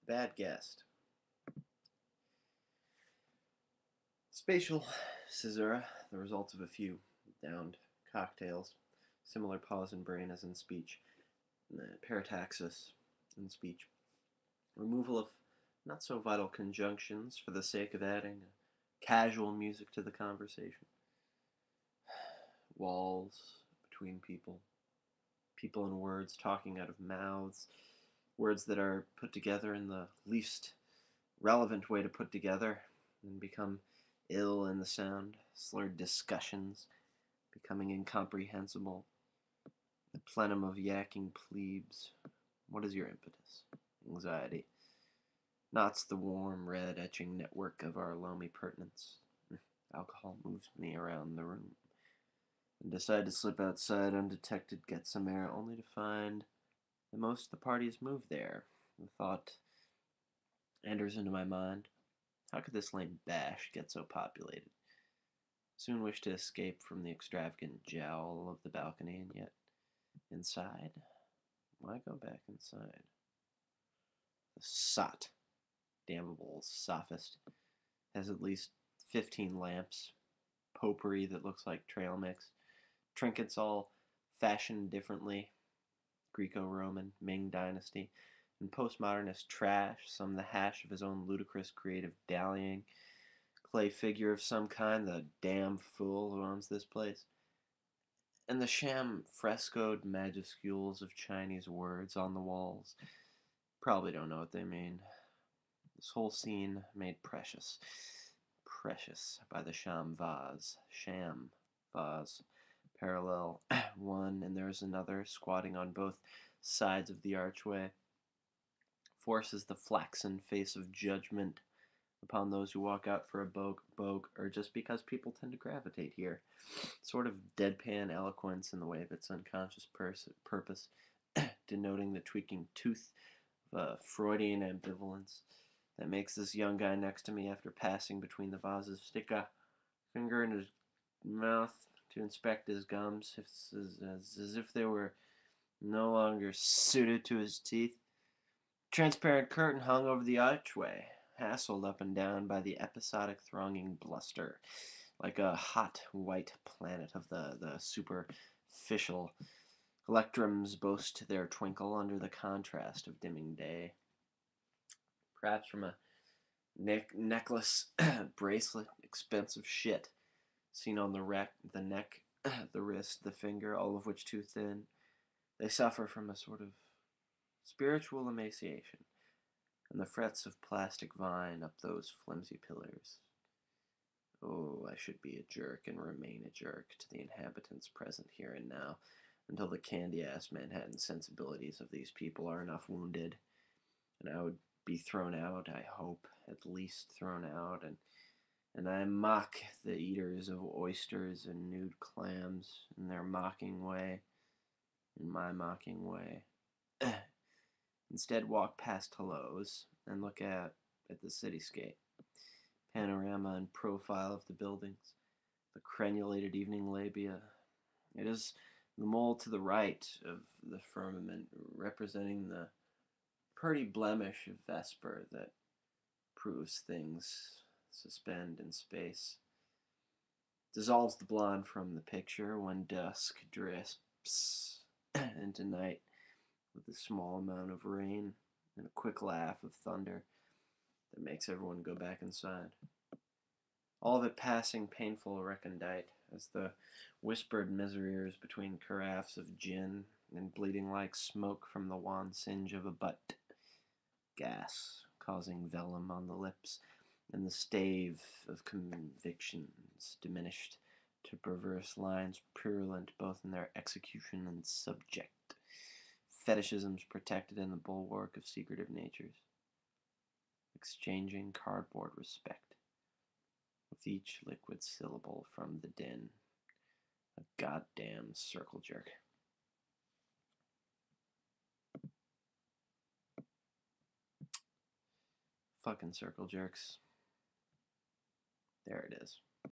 Bad guest. Spatial caesura, the result of a few downed cocktails. Similar pause in brain as in speech. Parataxis in speech. Removal of not so vital conjunctions for the sake of adding casual music to the conversation. Walls between people. People and words talking out of mouths. Words that are put together in the least relevant way to put together and become ill in the sound. Slurred discussions becoming incomprehensible. The plenum of yakking plebes. What is your impetus? Anxiety. Knots the warm, red, etching network of our loamy pertinence. Alcohol moves me around the room. And decide to slip outside undetected, get some air, only to find that most of the party has moved there. The thought enters into my mind. How could this lame bash get so populated? Soon wish to escape from the extravagant jowl of the balcony, and yet inside? Why go back inside? The sot, damnable sophist, has at least 15 lamps, potpourri that looks like trail mix, trinkets all fashioned differently, Greco-Roman, Ming Dynasty, and postmodernist trash, some the hash of his own ludicrous creative dallying, clay figure of some kind, the damn fool who owns this place, and the sham frescoed majuscules of Chinese words on the walls. Probably don't know what they mean. This whole scene made precious. Precious by the sham vase, parallel one, and there's another squatting on both sides of the archway. Forces the flaxen face of judgment upon those who walk out for a bogue, or just because people tend to gravitate here. Sort of deadpan eloquence in the way of its unconscious purpose, denoting the tweaking tooth of a Freudian ambivalence that makes this young guy next to me, after passing between the vases, stick a finger in his mouth to inspect his gums, as if they were no longer suited to his teeth. Transparent curtain hung over the archway, hassled up and down by the episodic thronging bluster, like a hot white planet of the superficial. Electrums boast their twinkle under the contrast of dimming day. Perhaps from a necklace, bracelet, expensive shit, seen on the neck, the wrist, the finger, all of which too thin. They suffer from a sort of spiritual emaciation, and the frets of plastic vine up those flimsy pillars. Oh, I should be a jerk and remain a jerk to the inhabitants present here and now, until the candy-ass Manhattan sensibilities of these people are enough wounded, and I would be thrown out, I hope, at least thrown out, and I mock the eaters of oysters and nude clams in their mocking way, in my mocking way. Instead, walk past hellos and look at the cityscape, panorama and profile of the buildings, the crenulated evening labia. It is the mole to the right of the firmament, representing the pretty blemish of Vesper that proves things suspend in space. Dissolves the blonde from the picture when dusk drifts into night with a small amount of rain and a quick laugh of thunder that makes everyone go back inside. All of it passing painful recondite as the whispered misereres between carafes of gin and bleeding like smoke from the wan singe of a butt. Gas causing vellum on the lips, and the stave of convictions diminished to perverse lines purulent both in their execution and subject. Fetishisms protected in the bulwark of secretive natures. Exchanging cardboard respect with each liquid syllable from the din. A goddamn circle jerk. Fucking circle jerks. There it is.